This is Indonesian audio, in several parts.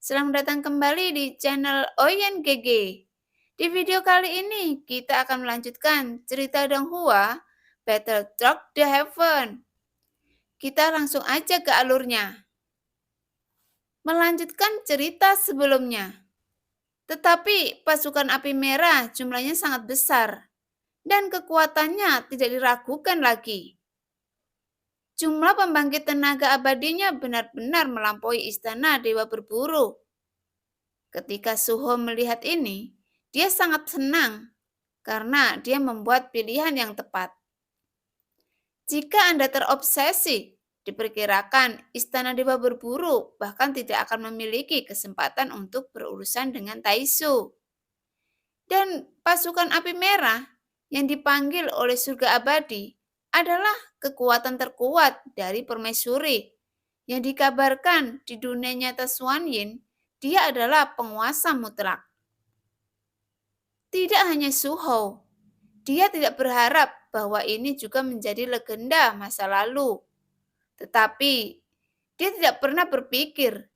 Selamat datang kembali di channel Oyen GG. Di video kali ini kita akan melanjutkan cerita Donghua, Battle Truck the Heaven. Kita langsung aja ke alurnya. Melanjutkan cerita sebelumnya. Tetapi pasukan api merah jumlahnya sangat besar dan kekuatannya tidak diragukan lagi. Jumlah pembangkit tenaga abadinya benar-benar melampaui istana Dewa Berburu. Ketika Suho melihat ini, dia sangat senang karena dia membuat pilihan yang tepat. Jika Anda terobsesi, diperkirakan Istana Dewa Berburu bahkan tidak akan memiliki kesempatan untuk berurusan dengan Taisu. Dan pasukan api merah yang dipanggil oleh surga abadi adalah kekuatan terkuat dari permaisuri yang dikabarkan di dunia nyata Xuanyin, dia adalah penguasa mutlak. Tidak hanya Suho, dia tidak berharap bahwa ini juga menjadi legenda masa lalu. Tetapi dia tidak pernah berpikir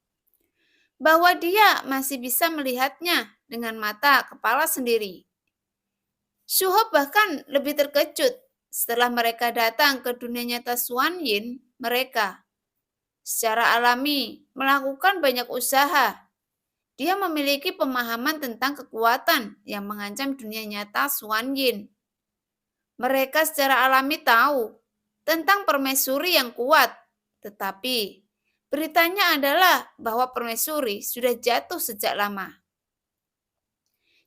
bahwa dia masih bisa melihatnya dengan mata kepala sendiri. Suho bahkan lebih terkejut setelah mereka datang ke dunia nyata Xuanyin, mereka secara alami melakukan banyak usaha. Dia memiliki pemahaman tentang kekuatan yang mengancam dunia nyata Xuanyin. Mereka secara alami tahu tentang permaisuri yang kuat, tetapi beritanya adalah bahwa permaisuri sudah jatuh sejak lama.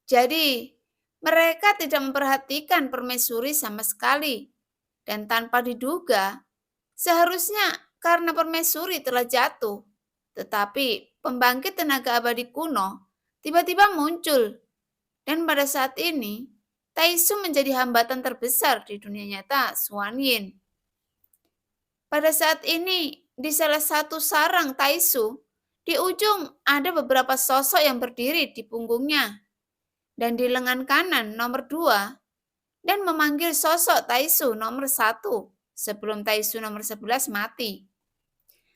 Jadi, mereka tidak memperhatikan permaisuri sama sekali, dan tanpa diduga, seharusnya karena permaisuri telah jatuh, tetapi pembangkit tenaga abadi kuno tiba-tiba muncul, dan pada saat ini Taisu menjadi hambatan terbesar di dunia nyata Xuanyin. Pada saat ini, di salah satu sarang Taisu, di ujung ada beberapa sosok yang berdiri di punggungnya, dan di lengan kanan nomor 2, dan memanggil sosok Taisu nomor 1 sebelum Taisu nomor 11 mati.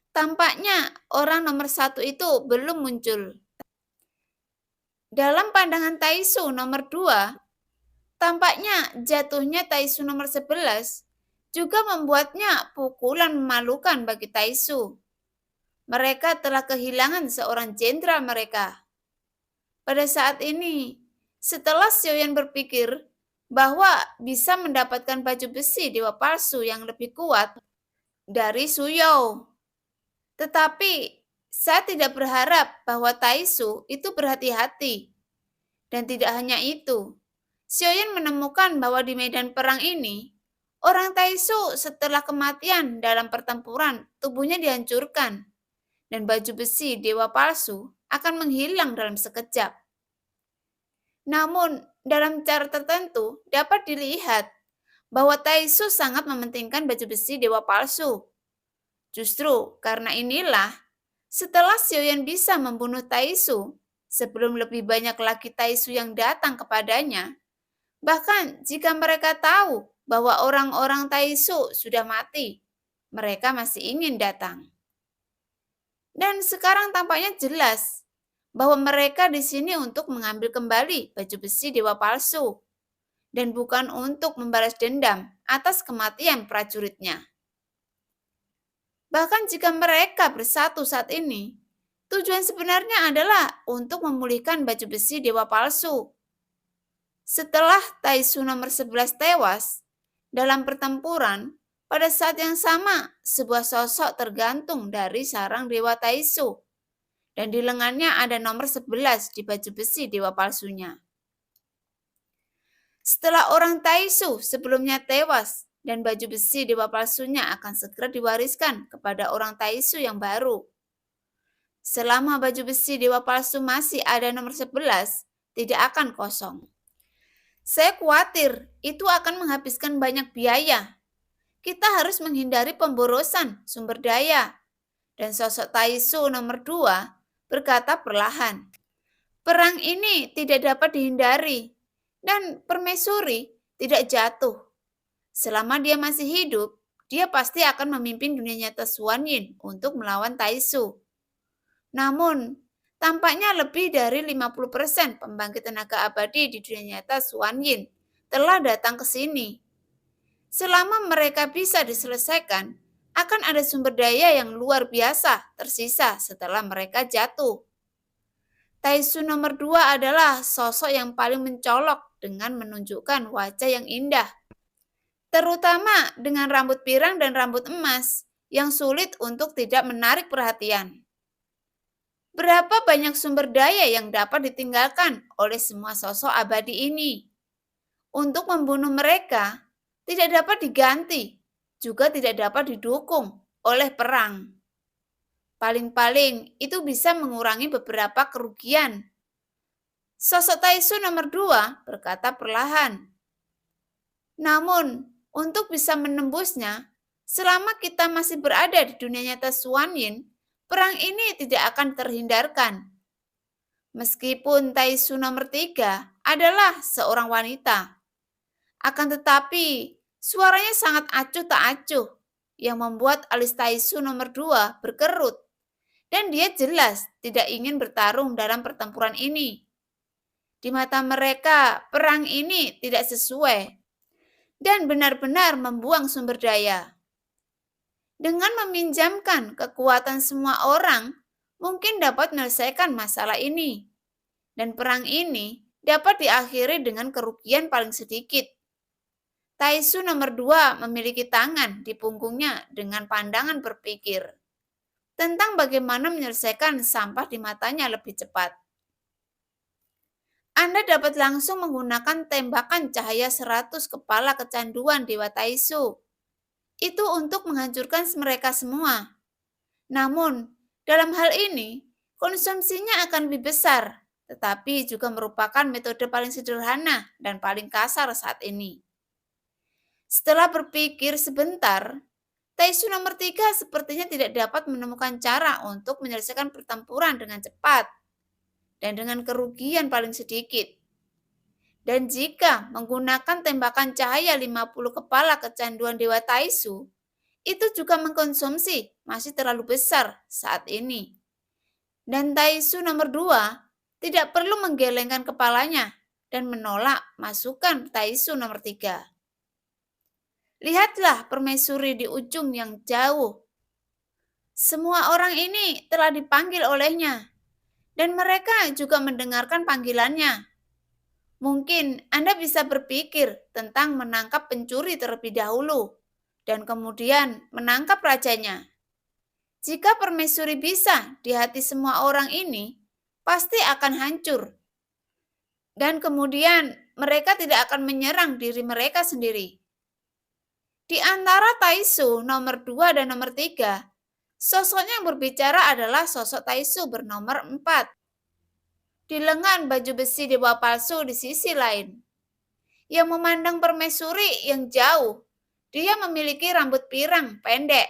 Tampaknya orang nomor 1 itu belum muncul. Dalam pandangan Taisu nomor 2, tampaknya jatuhnya Taisu nomor 11 juga membuatnya pukulan memalukan bagi Taisu. Mereka telah kehilangan seorang jenderal mereka. Pada saat ini, setelah Xiaoyan berpikir bahwa bisa mendapatkan baju besi dewa palsu yang lebih kuat dari Suyou. Tetapi saya tidak berharap bahwa Taisu itu berhati-hati. Dan tidak hanya itu, Xiaoyan menemukan bahwa di medan perang ini, orang Taisu setelah kematian dalam pertempuran, tubuhnya dihancurkan. Dan baju besi dewa palsu akan menghilang dalam sekejap. Namun, dalam cara tertentu dapat dilihat bahwa Taisu sangat mementingkan baju besi dewa palsu. Justru karena inilah, setelah Xiaoyan bisa membunuh Taisu, sebelum lebih banyak lagi Taisu yang datang kepadanya, bahkan jika mereka tahu bahwa orang-orang Taisu sudah mati, mereka masih ingin datang. Dan sekarang tampaknya jelas bahwa mereka di sini untuk mengambil kembali baju besi dewa palsu dan bukan untuk membalas dendam atas kematian prajuritnya. Bahkan jika mereka bersatu saat ini, tujuan sebenarnya adalah untuk memulihkan baju besi dewa palsu. Setelah Taisu nomor 11 tewas dalam pertempuran, pada saat yang sama sebuah sosok tergantung dari sarang dewa Taisu dan di lengannya ada nomor 11 di baju besi dewa palsunya. Setelah orang Taisu sebelumnya tewas dan baju besi dewa palsunya akan segera diwariskan kepada orang Taisu yang baru. Selama baju besi dewa palsu masih ada nomor 11, tidak akan kosong. Saya khawatir itu akan menghabiskan banyak biaya. Kita harus menghindari pemborosan sumber daya. Dan sosok Taisu nomor 2 berkata perlahan, perang ini tidak dapat dihindari dan permaisuri tidak jatuh. Selama dia masih hidup, dia pasti akan memimpin dunia nyata Xuanyin untuk melawan Taisu. Namun, Tampaknya lebih dari 50% pembangkit tenaga abadi di dunia nyata Suanyin telah datang ke sini. Selama mereka bisa diselesaikan, akan ada sumber daya yang luar biasa tersisa setelah mereka jatuh. Taisu nomor 2 adalah sosok yang paling mencolok dengan menunjukkan wajah yang indah, terutama dengan rambut pirang dan rambut emas yang sulit untuk tidak menarik perhatian. Berapa banyak sumber daya yang dapat ditinggalkan oleh semua sosok abadi ini? Untuk membunuh mereka tidak dapat diganti, juga tidak dapat didukung oleh perang. Paling-paling itu bisa mengurangi beberapa kerugian. Sosok Taisu nomor 2 berkata perlahan. Namun, untuk bisa menembusnya, selama kita masih berada di dunia nyata Suanyin, perang ini tidak akan terhindarkan. Meskipun Taisu nomor 3 adalah seorang wanita, akan tetapi suaranya sangat acuh tak acuh yang membuat alis Taisu nomor 2 berkerut dan dia jelas tidak ingin bertarung dalam pertempuran ini. Di mata mereka, perang ini tidak sesuai dan benar-benar membuang sumber daya. Dengan meminjamkan kekuatan semua orang, mungkin dapat menyelesaikan masalah ini. Dan perang ini dapat diakhiri dengan kerugian paling sedikit. Taisu nomor 2 memiliki tangan di punggungnya dengan pandangan berpikir tentang bagaimana menyelesaikan sampah di matanya lebih cepat. Anda dapat langsung menggunakan tembakan cahaya 100 kepala kecanduan Dewa Taisu. Itu untuk menghancurkan mereka semua. Namun, dalam hal ini, konsumsinya akan lebih besar, tetapi juga merupakan metode paling sederhana dan paling kasar saat ini. Setelah berpikir sebentar, Taisu nomor 3 sepertinya tidak dapat menemukan cara untuk menyelesaikan pertempuran dengan cepat dan dengan kerugian paling sedikit. Dan jika menggunakan tembakan cahaya 50 kepala kecanduan Dewa Taisu, itu juga mengkonsumsi masih terlalu besar saat ini. Dan Taisu nomor 2 tidak perlu menggelengkan kepalanya dan menolak masukan Taisu nomor 3. Lihatlah permaisuri di ujung yang jauh. Semua orang ini telah dipanggil olehnya, dan mereka juga mendengarkan panggilannya. Mungkin Anda bisa berpikir tentang menangkap pencuri terlebih dahulu, dan kemudian menangkap rajanya. Jika permaisuri bisa di hati semua orang ini, pasti akan hancur. Dan kemudian mereka tidak akan menyerang diri mereka sendiri. Di antara Taisu nomor 2 dan nomor 3, sosoknya yang berbicara adalah sosok Taisu bernomor 4. Di lengan baju besi dewa palsu di sisi lain. Yang memandang permaisuri yang jauh, dia memiliki rambut pirang pendek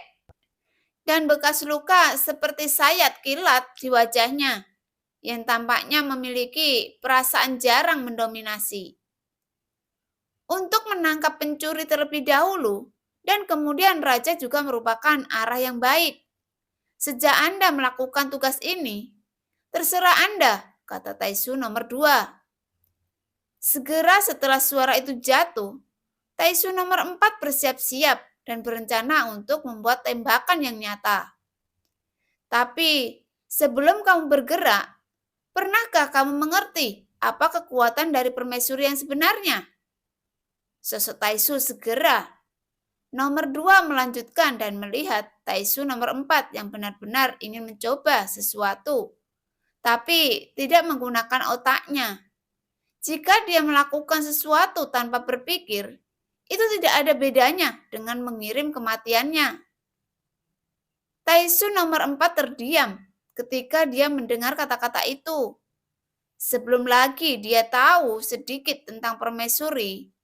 dan bekas luka seperti sayat kilat di wajahnya yang tampaknya memiliki perasaan jarang mendominasi. Untuk menangkap pencuri terlebih dahulu, dan kemudian raja juga merupakan arah yang baik. Sejak Anda melakukan tugas ini, terserah Anda, kata Taisu nomor 2. Segera setelah suara itu jatuh, Taisu nomor 4 bersiap-siap dan berencana untuk membuat tembakan yang nyata. Tapi sebelum kamu bergerak, pernahkah kamu mengerti apa kekuatan dari permaisuri yang sebenarnya? Sosok Taisu segera. Nomor 2 melanjutkan dan melihat Taisu nomor 4 yang benar-benar ingin mencoba sesuatu, tapi tidak menggunakan otaknya. Jika dia melakukan sesuatu tanpa berpikir, itu tidak ada bedanya dengan mengirim kematiannya. Taisu nomor 4 terdiam ketika dia mendengar kata-kata itu. Sebelum lagi dia tahu sedikit tentang permaisuri.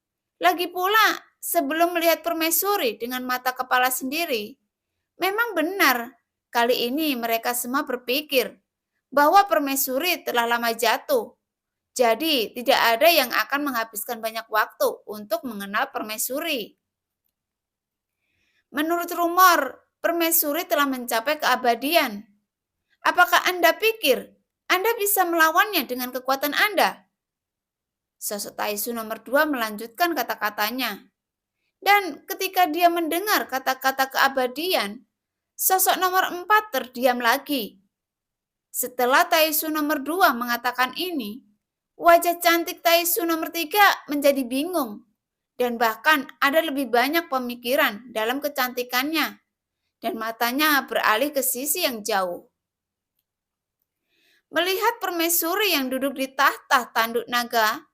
Lagi pula, sebelum melihat permaisuri dengan mata kepala sendiri, memang benar kali ini mereka semua berpikir bahwa permaisuri telah lama jatuh. Jadi, tidak ada yang akan menghabiskan banyak waktu untuk mengenal permaisuri. Menurut rumor, permaisuri telah mencapai keabadian. Apakah Anda pikir Anda bisa melawannya dengan kekuatan Anda. Sosok Taisu nomor 2 melanjutkan kata-katanya. Dan ketika dia mendengar kata-kata keabadian, sosok nomor 4 terdiam lagi. Setelah Taisu nomor 2 mengatakan ini, wajah cantik Taisu nomor 3 menjadi bingung. Dan bahkan ada lebih banyak pemikiran dalam kecantikannya. Dan matanya beralih ke sisi yang jauh. Melihat permaisuri yang duduk di tahta tanduk naga,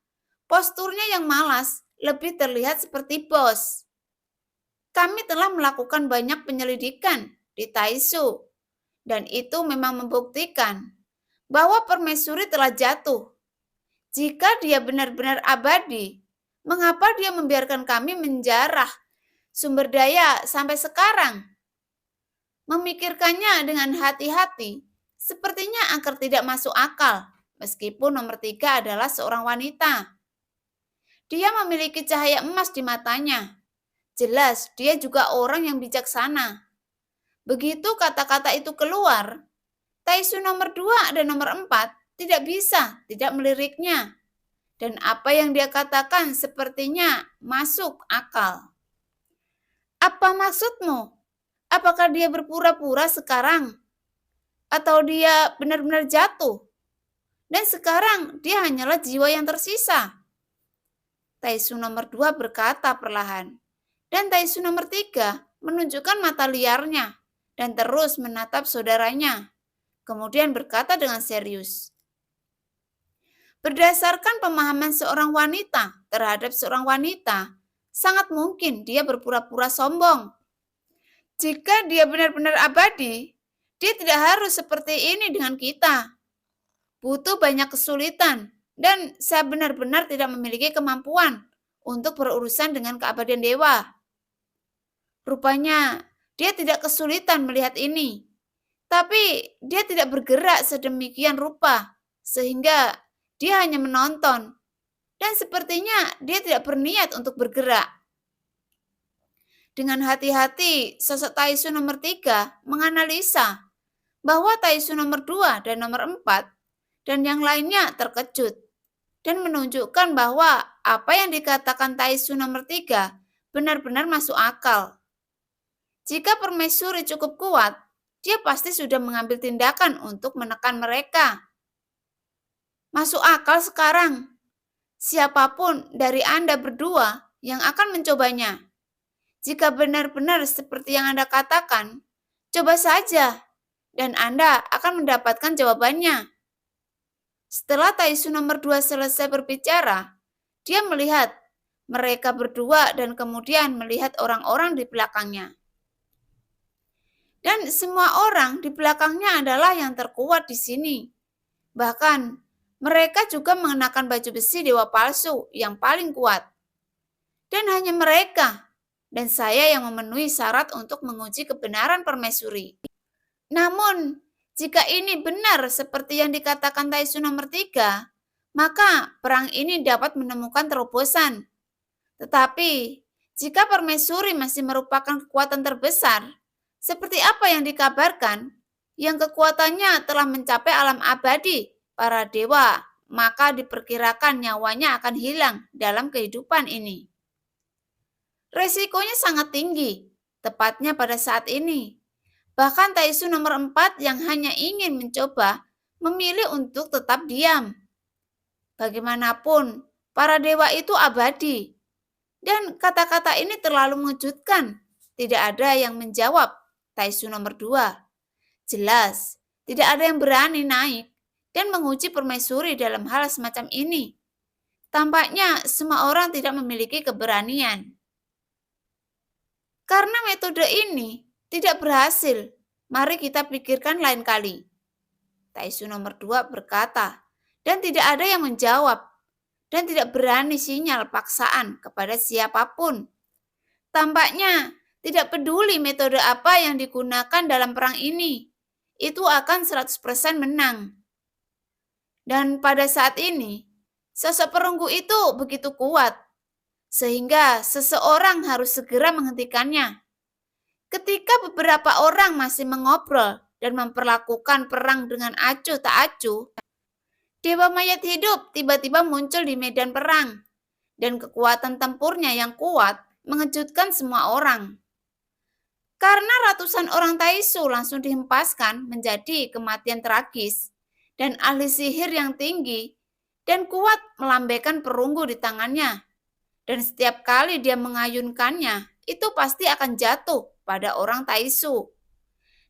posturnya yang malas lebih terlihat seperti bos. Kami telah melakukan banyak penyelidikan di Taisu, dan itu memang membuktikan bahwa permaisuri telah jatuh. Jika dia benar-benar abadi, mengapa dia membiarkan kami menjarah sumber daya sampai sekarang? Memikirkannya dengan hati-hati, sepertinya akan tidak masuk akal, meskipun nomor 3 adalah seorang wanita. Dia memiliki cahaya emas di matanya. Jelas, dia juga orang yang bijaksana. Begitu kata-kata itu keluar, Taisu nomor 2 dan nomor 4 tidak bisa tidak meliriknya. Dan apa yang dia katakan sepertinya masuk akal. Apa maksudmu? Apakah dia berpura-pura sekarang? Atau dia benar-benar jatuh? Dan sekarang dia hanyalah jiwa yang tersisa. Taisu nomor 2 berkata perlahan. Dan Taisu nomor 3 menunjukkan mata liarnya dan terus menatap saudaranya. Kemudian berkata dengan serius. Berdasarkan pemahaman seorang wanita terhadap seorang wanita, sangat mungkin dia berpura-pura sombong. Jika dia benar-benar abadi, dia tidak harus seperti ini dengan kita. Butuh banyak kesulitan, dan saya benar-benar tidak memiliki kemampuan untuk berurusan dengan keabadian dewa. Rupanya, dia tidak kesulitan melihat ini. Tapi dia tidak bergerak sedemikian rupa, sehingga dia hanya menonton. Dan sepertinya dia tidak berniat untuk bergerak. Dengan hati-hati, sosok Taisu nomor 3 menganalisa bahwa Taisu nomor 2 dan nomor 4 dan yang lainnya terkejut dan menunjukkan bahwa apa yang dikatakan Taisu nomor 3 benar-benar masuk akal. Jika permaisuri cukup kuat, dia pasti sudah mengambil tindakan untuk menekan mereka. Masuk akal sekarang. Siapapun dari Anda berdua yang akan mencobanya. Jika benar-benar seperti yang Anda katakan, coba saja, dan Anda akan mendapatkan jawabannya. Setelah Taisu nomor 2 selesai berbicara, dia melihat mereka berdua dan kemudian melihat orang-orang di belakangnya. Dan semua orang di belakangnya adalah yang terkuat di sini. Bahkan, mereka juga mengenakan baju besi dewa palsu yang paling kuat. Dan hanya mereka dan saya yang memenuhi syarat untuk menguji kebenaran permaisuri. Namun, jika ini benar seperti yang dikatakan Taisu nomor 3, maka perang ini dapat menemukan terobosan. Tetapi, jika permaisuri masih merupakan kekuatan terbesar, seperti apa yang dikabarkan, yang kekuatannya telah mencapai alam abadi para dewa, maka diperkirakan nyawanya akan hilang dalam kehidupan ini. Resikonya sangat tinggi, tepatnya pada saat ini. Bahkan Taisu nomor 4 yang hanya ingin mencoba, memilih untuk tetap diam. Bagaimanapun, para dewa itu abadi. Dan kata-kata ini terlalu mengejutkan. Tidak ada yang menjawab Taisu nomor 2. Jelas, tidak ada yang berani naik dan menguji permaisuri dalam hal semacam ini. Tampaknya semua orang tidak memiliki keberanian. Karena metode ini tidak berhasil, mari kita pikirkan lain kali. Taisu nomor 2 berkata, dan tidak ada yang menjawab, dan tidak berani sinyal paksaan kepada siapapun. Tampaknya tidak peduli metode apa yang digunakan dalam perang ini, itu akan 100% menang. Dan pada saat ini, sosok perunggu itu begitu kuat, sehingga seseorang harus segera menghentikannya. Ketika beberapa orang masih mengobrol dan memperlakukan perang dengan acuh tak acuh, Dewa mayat hidup tiba-tiba muncul di medan perang, dan kekuatan tempurnya yang kuat mengejutkan semua orang. Karena ratusan orang Taisu langsung dihempaskan menjadi kematian tragis, dan ahli sihir yang tinggi dan kuat melambaikan perunggu di tangannya. Dan setiap kali dia mengayunkannya, itu pasti akan jatuh pada orang Taisu.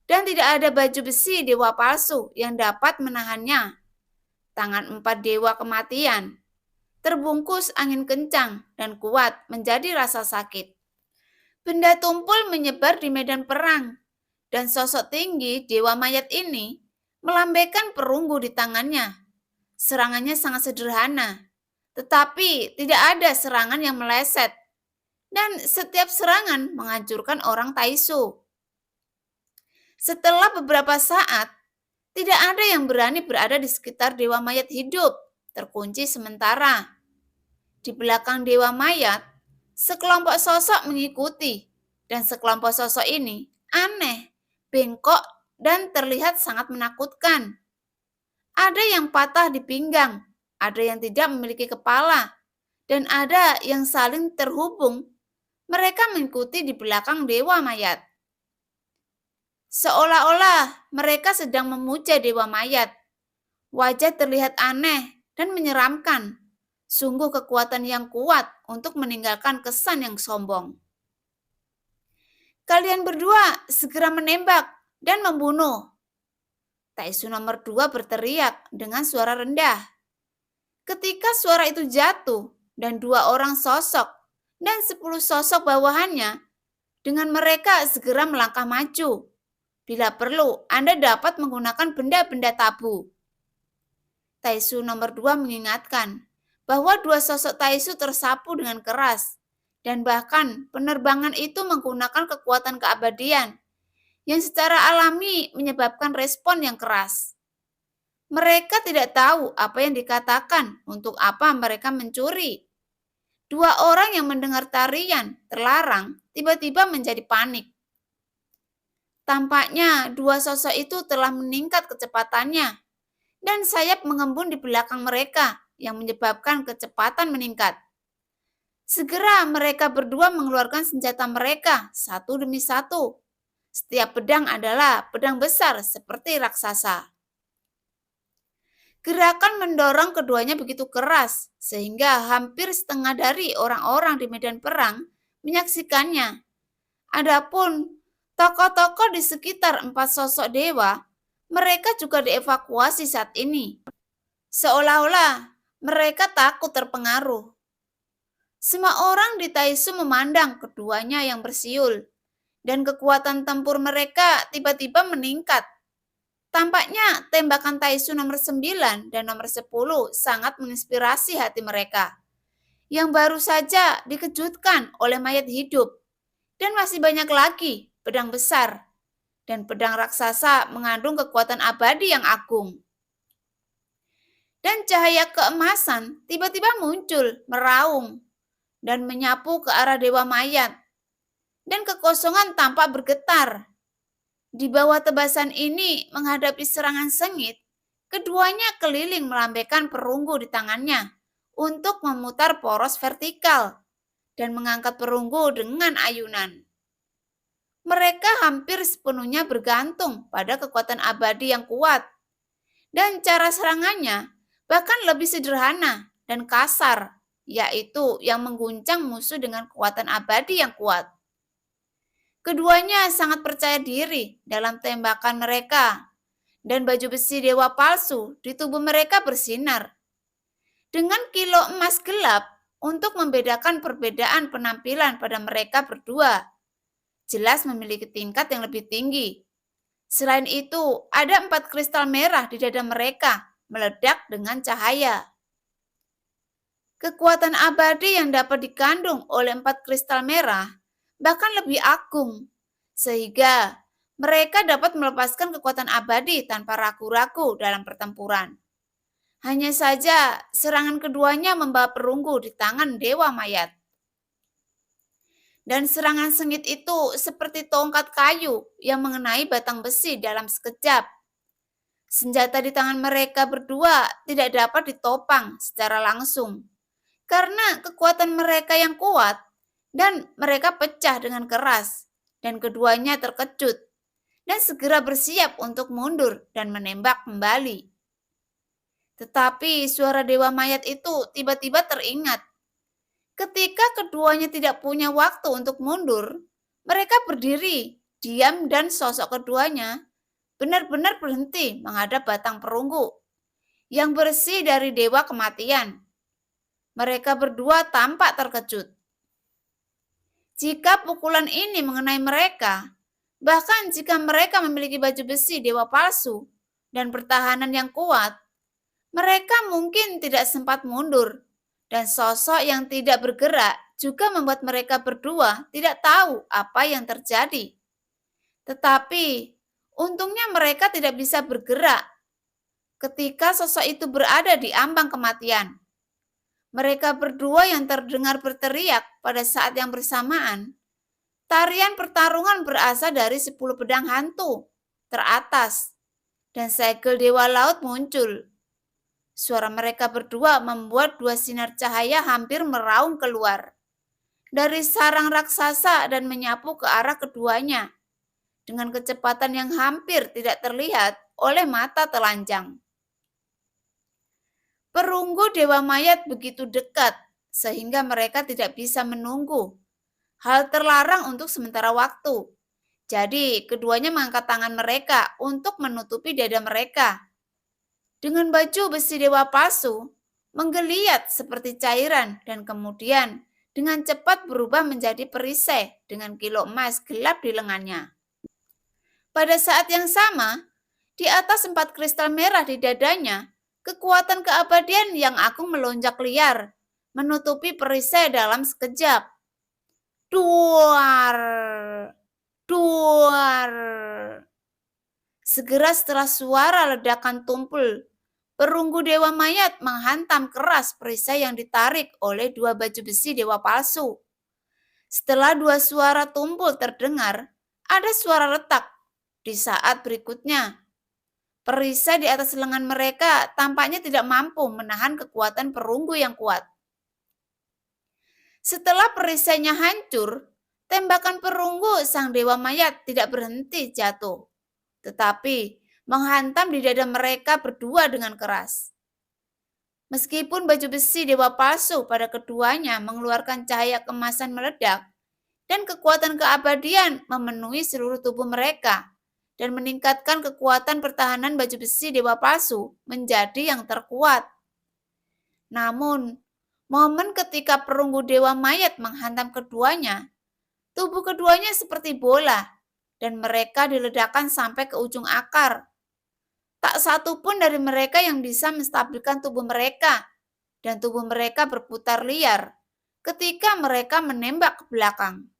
Dan tidak ada baju besi dewa palsu yang dapat menahannya. Tangan 4 dewa kematian terbungkus angin kencang dan kuat menjadi rasa sakit. Benda tumpul menyebar di medan perang, dan sosok tinggi dewa mayat ini melambaikan perunggu di tangannya. Serangannya sangat sederhana, tetapi tidak ada serangan yang meleset, dan setiap serangan menghancurkan orang Taisu. Setelah beberapa saat, tidak ada yang berani berada di sekitar dewa mayat hidup, terkunci sementara. Di belakang dewa mayat, sekelompok sosok mengikuti, dan sekelompok sosok ini aneh, bengkok, dan terlihat sangat menakutkan. Ada yang patah di pinggang, ada yang tidak memiliki kepala, dan ada yang saling terhubung. Mereka mengikuti di belakang dewa mayat. Seolah-olah mereka sedang memuja dewa mayat. Wajah terlihat aneh dan menyeramkan. Sungguh kekuatan yang kuat untuk meninggalkan kesan yang sombong. Kalian berdua segera menembak dan membunuh. Taisu nomor 2 berteriak dengan suara rendah. Ketika suara itu jatuh dan 2 orang sosok dan 10 sosok bawahannya, dengan mereka segera melangkah maju. Bila perlu, Anda dapat menggunakan benda-benda tabu. Taisu nomor 2 mengingatkan bahwa 2 sosok Taisu tersapu dengan keras, dan bahkan penerbangan itu menggunakan kekuatan keabadian yang secara alami menyebabkan respon yang keras. Mereka tidak tahu apa yang dikatakan, untuk apa mereka mencuri. 2 orang yang mendengar tarian terlarang tiba-tiba menjadi panik. Tampaknya 2 sosok itu telah meningkat kecepatannya, dan sayap mengembun di belakang mereka yang menyebabkan kecepatan meningkat. Segera mereka berdua mengeluarkan senjata mereka satu demi satu. Setiap pedang adalah pedang besar seperti raksasa. Gerakan mendorong keduanya begitu keras sehingga hampir setengah dari orang-orang di medan perang menyaksikannya. Adapun tokoh-tokoh di sekitar 4 sosok dewa, mereka juga dievakuasi saat ini. Seolah-olah mereka takut terpengaruh. Semua orang di Taisu memandang keduanya yang bersiul, dan kekuatan tempur mereka tiba-tiba meningkat. Tampaknya tembakan Taisu nomor 9 dan nomor 10 sangat menginspirasi hati mereka, yang baru saja dikejutkan oleh mayat hidup. Dan masih banyak lagi pedang besar, dan pedang raksasa mengandung kekuatan abadi yang agung. Dan cahaya keemasan tiba-tiba muncul, meraung, dan menyapu ke arah dewa mayat. Dan kekosongan tampak bergetar. Di bawah tebasan ini menghadapi serangan sengit, keduanya keliling melambaikan perunggu di tangannya untuk memutar poros vertikal dan mengangkat perunggu dengan ayunan. Mereka hampir sepenuhnya bergantung pada kekuatan abadi yang kuat, dan cara serangannya bahkan lebih sederhana dan kasar, yaitu yang mengguncang musuh dengan kekuatan abadi yang kuat. Keduanya sangat percaya diri dalam tembakan mereka, dan baju besi dewa palsu di tubuh mereka bersinar dengan kilau emas gelap untuk membedakan perbedaan penampilan pada mereka berdua. Jelas memiliki tingkat yang lebih tinggi. Selain itu, ada 4 kristal merah di dada mereka, meledak dengan cahaya. Kekuatan abadi yang dapat dikandung oleh 4 kristal merah bahkan lebih agung, sehingga mereka dapat melepaskan kekuatan abadi tanpa ragu-ragu dalam pertempuran. Hanya saja, serangan keduanya membawa perunggu di tangan dewa mayat. Dan serangan sengit itu seperti tongkat kayu yang mengenai batang besi dalam sekejap. Senjata di tangan mereka berdua tidak dapat ditopang secara langsung karena kekuatan mereka yang kuat dan mereka pecah dengan keras dan keduanya terkejut dan segera bersiap untuk mundur dan menembak kembali. Tetapi suara Dewa Mayat itu tiba-tiba teringat. Ketika keduanya tidak punya waktu untuk mundur, mereka berdiri, diam dan sosok keduanya benar-benar berhenti menghadap batang perunggu yang bersih dari Dewa Kematian. Mereka berdua tampak terkejut. Jika pukulan ini mengenai mereka, bahkan jika mereka memiliki baju besi dewa palsu dan pertahanan yang kuat, mereka mungkin tidak sempat mundur, dan sosok yang tidak bergerak juga membuat mereka berdua tidak tahu apa yang terjadi. Tetapi, untungnya mereka tidak bisa bergerak ketika sosok itu berada di ambang kematian. Mereka berdua yang terdengar berteriak pada saat yang bersamaan. Tarian pertarungan berasal dari 10 pedang hantu teratas, dan segel dewa laut muncul. Suara mereka berdua membuat dua sinar cahaya hampir meraung keluar dari sarang raksasa dan menyapu ke arah keduanya dengan kecepatan yang hampir tidak terlihat oleh mata telanjang. Perunggu Dewa Mayat begitu dekat sehingga mereka tidak bisa menunggu. Hal terlarang untuk sementara waktu. Jadi, keduanya mengangkat tangan mereka untuk menutupi dada mereka. Dengan baju besi dewa palsu, menggeliat seperti cairan dan kemudian dengan cepat berubah menjadi perisai dengan kilo emas gelap di lengannya. Pada saat yang sama, di atas 4 kristal merah di dadanya, kekuatan keabadian yang agung melonjak liar, menutupi perisai dalam sekejap. Duar! Duar! Segera setelah suara ledakan tumpul, perunggu Dewa Mayat menghantam keras perisai yang ditarik oleh dua baju besi dewa palsu. Setelah dua suara tumpul terdengar, ada suara retak. Di saat berikutnya, perisai di atas lengan mereka tampaknya tidak mampu menahan kekuatan perunggu yang kuat. Setelah perisainya hancur, tembakan perunggu sang Dewa Mayat tidak berhenti jatuh, tetapi menghantam di dada mereka berdua dengan keras. Meskipun baju besi dewa palsu pada keduanya mengeluarkan cahaya kemasan meledak, dan kekuatan keabadian memenuhi seluruh tubuh mereka, dan meningkatkan kekuatan pertahanan baju besi dewa palsu menjadi yang terkuat. Namun, momen ketika perunggu Dewa Mayat menghantam keduanya, tubuh keduanya seperti bola, dan mereka diledakkan sampai ke ujung akar. Tak satu pun dari mereka yang bisa menstabilkan tubuh mereka, dan tubuh mereka berputar liar ketika mereka menembak ke belakang.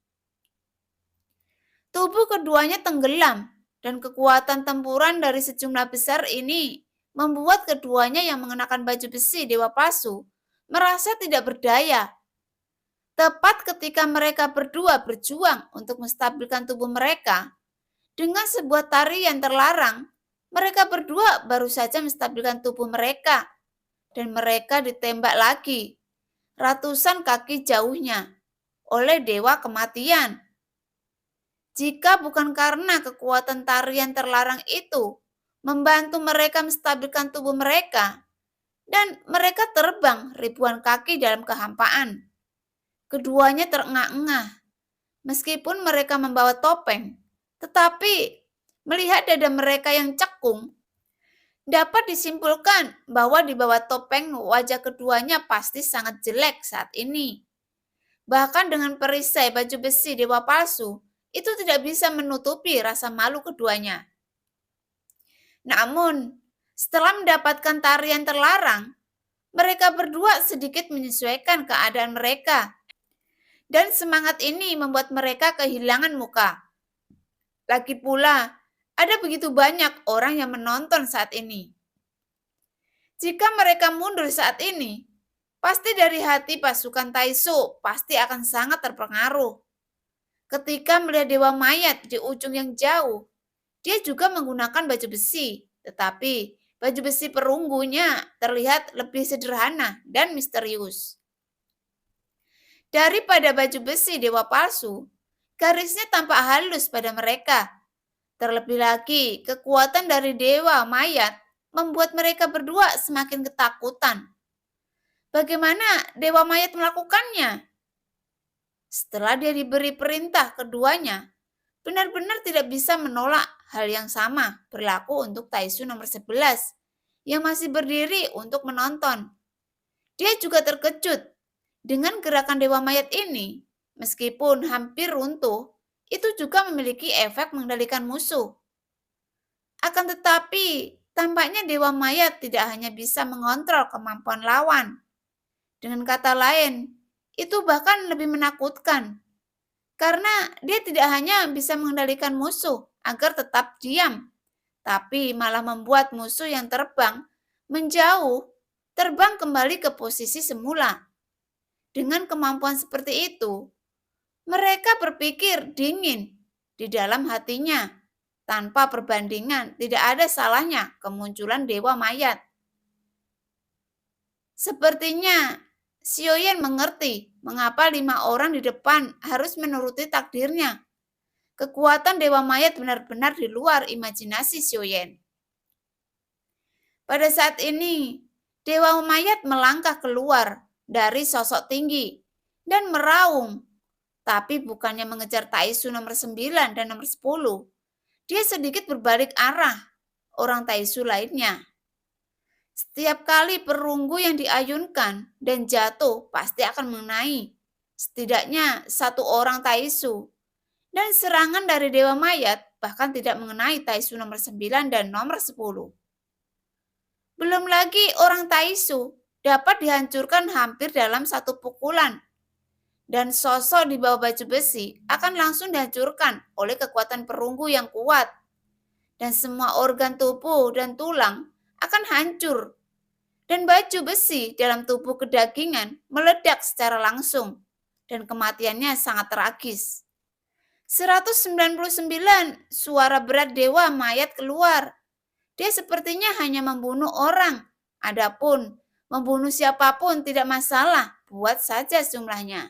Tubuh keduanya tenggelam, dan kekuatan tempuran dari sejumlah besar ini membuat keduanya yang mengenakan baju besi dewa palsu merasa tidak berdaya. Tepat ketika mereka berdua berjuang untuk menstabilkan tubuh mereka, dengan sebuah tarian terlarang, mereka berdua baru saja menstabilkan tubuh mereka, dan mereka ditembak lagi, ratusan kaki jauhnya, oleh Dewa Kematian. Jika bukan karena kekuatan tarian terlarang itu membantu mereka menstabilkan tubuh mereka, dan mereka terbang ribuan kaki dalam kehampaan. Keduanya terengah-engah, meskipun mereka membawa topeng, tetapi melihat dada mereka yang cekung, dapat disimpulkan bahwa di bawah topeng wajah keduanya pasti sangat jelek saat ini. Bahkan dengan perisai baju besi dewa palsu, itu tidak bisa menutupi rasa malu keduanya. Namun, setelah mendapatkan tarian terlarang, mereka berdua sedikit menyesuaikan keadaan mereka. Dan semangat ini membuat mereka kehilangan muka. Lagi pula, ada begitu banyak orang yang menonton saat ini. Jika mereka mundur saat ini, pasti dari hati pasukan Taisu pasti akan sangat terpengaruh. Ketika melihat Dewa Mayat di ujung yang jauh, dia juga menggunakan baju besi, Tetapi baju besi perunggunya terlihat lebih sederhana dan misterius. Daripada baju besi dewa palsu, garisnya tampak halus pada mereka. Terlebih lagi, kekuatan dari dewa mayat membuat mereka berdua semakin ketakutan. Bagaimana dewa mayat melakukannya? Setelah dia diberi perintah, keduanya benar-benar tidak bisa menolak. Hal yang sama berlaku untuk Taisu nomor 11 yang masih berdiri untuk menonton. Dia juga terkejut dengan gerakan dewa mayat ini. Meskipun hampir runtuh, itu juga memiliki efek mengendalikan musuh. Akan tetapi, tampaknya dewa mayat tidak hanya bisa mengontrol kemampuan lawan. Dengan kata lain, itu bahkan lebih menakutkan. Karena dia tidak hanya bisa mengendalikan musuh agar tetap diam, tapi malah membuat musuh yang terbang menjauh, terbang kembali ke posisi semula. Dengan kemampuan seperti itu, mereka berpikir dingin di dalam hatinya. Tanpa perbandingan, tidak ada salahnya kemunculan dewa mayat. Sepertinya Xiaoyan mengerti mengapa 5 orang di depan harus menuruti takdirnya. Kekuatan dewa mayat benar-benar di luar imajinasi Xiaoyan. Pada saat ini, dewa mayat melangkah keluar dari sosok tinggi dan meraung. Tapi bukannya mengejar Taisu nomor 9 dan nomor 10. Dia sedikit berbalik arah orang Taisu lainnya. Setiap kali perunggu yang diayunkan dan jatuh pasti akan mengenai setidaknya satu orang Taisu. Dan serangan dari dewa mayat bahkan tidak mengenai Taisu nomor 9 dan nomor 10. Belum lagi orang Taisu dapat dihancurkan hampir dalam satu pukulan. Dan sosok di bawah baju besi akan langsung dihancurkan oleh kekuatan perunggu yang kuat. Dan semua organ tubuh dan tulang akan hancur. Dan baju besi dalam tubuh kedagingan meledak secara langsung. Dan kematiannya sangat tragis. 199 suara berat dewa mayat keluar. Dia sepertinya hanya membunuh orang. Adapun membunuh siapapun tidak masalah, buat saja jumlahnya.